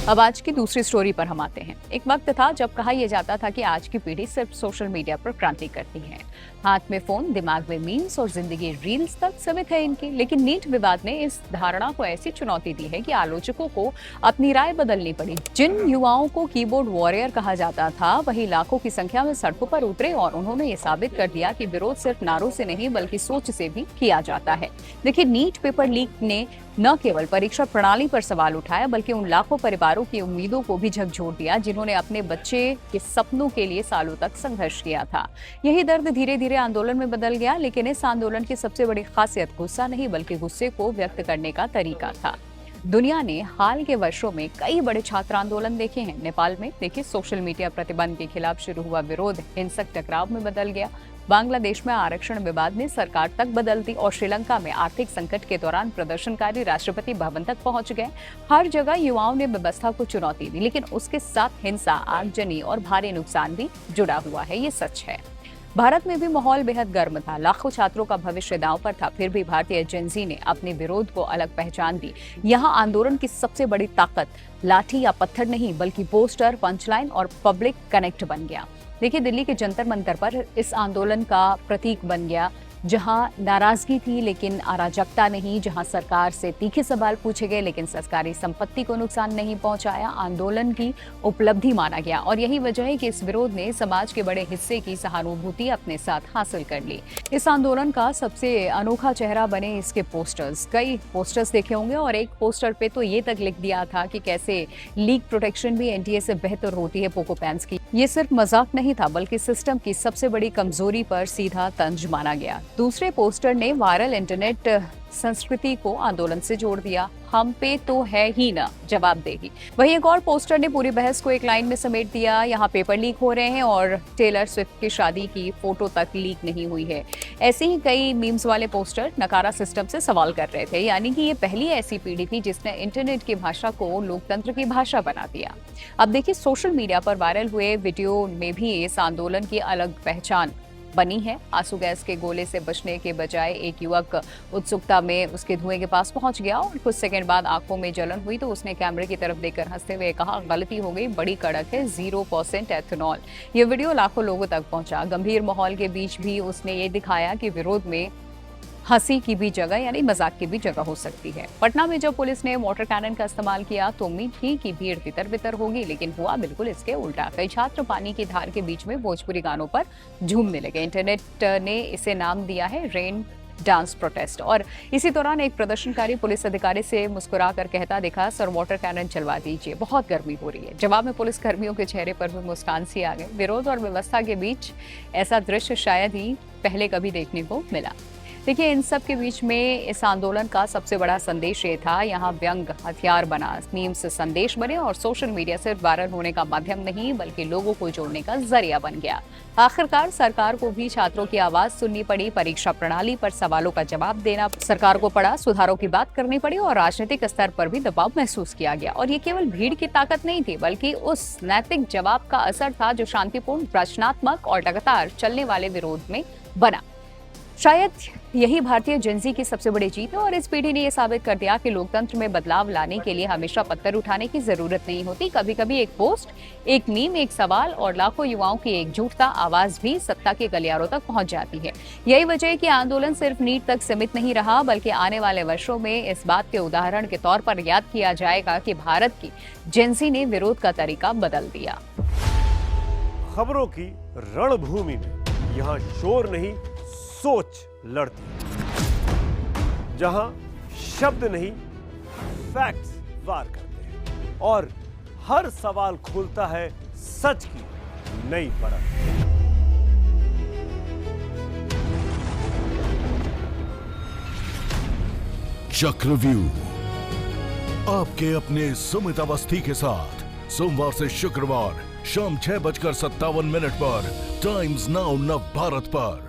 अब आज की दूसरी स्टोरी पर हम आते हैं। एक वक्त था जब कहा यह जाता था कि आज की पीढ़ी सिर्फ सोशल मीडिया पर क्रांति करती है। हाथ में फोन, दिमाग में मीम्स और जिंदगी रील्स तक सीमित है इनकी। लेकिन नीट विवाद ने इस धारणा को ऐसी चुनौती दी है कि आलोचकों को अपनी राय बदलनी पड़ी। जिन युवाओं को कीबोर्ड वॉरियर कहा जाता था, वही लाखों की संख्या में सड़कों पर उतरे और उन्होंने ये साबित कर दिया कि विरोध सिर्फ नारों से नहीं बल्कि सोच से भी किया जाता है। देखिए, नीट पेपर लीक ने न केवल परीक्षा प्रणाली पर सवाल उठाया बल्कि उन लाखों परिवारों की उम्मीदों को भी झकझोर दिया जिन्होंने अपने बच्चे के सपनों के लिए सालों तक संघर्ष किया था। यही दर्द धीरे धीरे आंदोलन में बदल गया, लेकिन इस आंदोलन की सबसे बड़ी खासियत गुस्सा नहीं बल्कि गुस्से को व्यक्त करने का तरीका था। दुनिया ने हाल के वर्षों में कई बड़े छात्र आंदोलन देखे हैं। नेपाल में देखिए, सोशल मीडिया प्रतिबंध के खिलाफ शुरू हुआ विरोध हिंसक टकराव में बदल गया। बांग्लादेश में आरक्षण विवाद ने सरकार तक बदल दी और श्रीलंका में आर्थिक संकट के दौरान प्रदर्शनकारी राष्ट्रपति भवन तक पहुंच गए। हर जगह युवाओं ने व्यवस्था को चुनौती दी, लेकिन उसके साथ हिंसा, आगजनी और भारी नुकसान भी जुड़ा हुआ है, ये सच है। भारत में भी माहौल बेहद गर्म था। लाखों छात्रों का भविष्य दांव पर था। फिर भी भारतीय जेनजी ने अपने विरोध को अलग पहचान दी। यहाँ आंदोलन की सबसे बड़ी ताकत लाठी या पत्थर नहीं बल्कि पोस्टर, पंचलाइन और पब्लिक कनेक्ट बन गया। देखिए, दिल्ली के जंतर मंतर पर इस आंदोलन का प्रतीक बन गया, जहां नाराजगी थी लेकिन अराजकता नहीं, जहां सरकार से तीखे सवाल पूछे गए लेकिन सरकारी संपत्ति को नुकसान नहीं पहुंचाया, आंदोलन की उपलब्धि माना गया। और यही वजह है कि इस विरोध ने समाज के बड़े हिस्से की सहानुभूति अपने साथ हासिल कर ली। इस आंदोलन का सबसे अनोखा चेहरा बने इसके पोस्टर्स। कई पोस्टर्स देखे होंगे और एक पोस्टर पे तो ये तक लिख दिया था कि कैसे लीक प्रोटेक्शन भी एनटीए से बेहतर होती है पोको पैंट्स की। ये सिर्फ मजाक नहीं था बल्कि सिस्टम की सबसे बड़ी कमजोरी पर सीधा तंज माना गया। दूसरे पोस्टर ने वायरल इंटरनेट संस्कृति को आंदोलन से जोड़ दिया। हम पे तो है ही ना, जवाब देगी। वहीं एक और पोस्टर ने पूरी बहस को एक लाइन में समेट दिया। यहाँ पेपर लीक हो रहे हैं और टेलर स्विफ्ट की शादी की फोटो तक लीक नहीं हुई है। ऐसे ही कई मीम्स वाले पोस्टर नकारा सिस्टम से सवाल कर रहे थे, यानी कि ये पहली ऐसी पीढ़ी थी जिसने इंटरनेट की भाषा को लोकतंत्र की भाषा बना दिया। अब देखिए, सोशल मीडिया पर वायरल हुए वीडियो में भी इस आंदोलन की अलग पहचान बनी है। आंसू गैस के गोले से बचने के बजाय एक युवक उत्सुकता में उसके धुएं के पास पहुंच गया और कुछ सेकंड बाद आंखों में जलन हुई तो उसने कैमरे की तरफ देखकर हंसते हुए कहा, गलती हो गई, बड़ी कड़क है, 0% एथेनॉल। ये वीडियो लाखों लोगों तक पहुंचा। गंभीर माहौल के बीच भी उसने ये दिखाया कि विरोध में हंसी की भी जगह यानी मजाक की भी जगह हो सकती है। पटना में जब पुलिस ने वाटर कैनन का इस्तेमाल किया तो उम्मीद थी कि भीड़ तितर बितर होगी, लेकिन हुआ बिल्कुल इसके उल्टा। कई छात्र पानी की धार के बीच में भोजपुरी गानों पर झूमने लगे। इंटरनेट ने इसे नाम दिया है रेन डांस प्रोटेस्ट। और इसी दौरान एक प्रदर्शनकारी पुलिस अधिकारी से मुस्कुराकर कहता दिखा, सर वाटर कैनन चलवा दीजिए, बहुत गर्मी हो रही है। जवाब में पुलिस कर्मियों के चेहरे पर भी मुस्कान सी आ गई। विरोध और व्यवस्था के बीच ऐसा दृश्य शायद ही पहले कभी देखने को मिला। देखिए, इन सब के बीच में इस आंदोलन का सबसे बड़ा संदेश ये था, यहाँ व्यंग हथियार बना, मीम्स संदेश बने और सोशल मीडिया सिर्फ वायरल होने का माध्यम नहीं बल्कि लोगों को जोड़ने का जरिया बन गया। आखिरकार सरकार को भी छात्रों की आवाज सुननी पड़ी, परीक्षा प्रणाली पर सवालों का जवाब देना सरकार को पड़ा, सुधारों की बात करनी पड़ी और राजनीतिक स्तर पर भी दबाव महसूस किया गया। और ये केवल भीड़ की ताकत नहीं थी बल्कि उस नैतिक जवाब का असर था जो शांतिपूर्ण, रचनात्मक और लगातार चलने वाले विरोध में बना। शायद यही भारतीय जेनजी की सबसे बड़ी जीत है और इस पीढ़ी ने यह साबित कर दिया कि लोकतंत्र में बदलाव लाने के लिए हमेशा पत्थर उठाने की जरूरत नहीं होती। कभी कभी एक पोस्ट, एक मीम, एक सवाल और लाखों युवाओं की एकजुटता आवाज भी सत्ता के गलियारों तक पहुंच जाती है। यही वजह है कि आंदोलन सिर्फ नीट तक सीमित नहीं रहा बल्कि आने वाले वर्षों में इस बात के उदाहरण के तौर पर याद किया जाएगा कि भारत की जेनजी ने विरोध का तरीका बदल दिया। खबरों की रणभूमि में यहाँ शोर नहीं, सोच लड़ती है, जहां शब्द नहीं फैक्ट्स वार करते हैं और हर सवाल खोलता है सच की नई परत। चक्रव्यूह आपके अपने सुमित अवस्थी के साथ सोमवार से शुक्रवार शाम 6:57 पर टाइम्स नाउ नव भारत पर।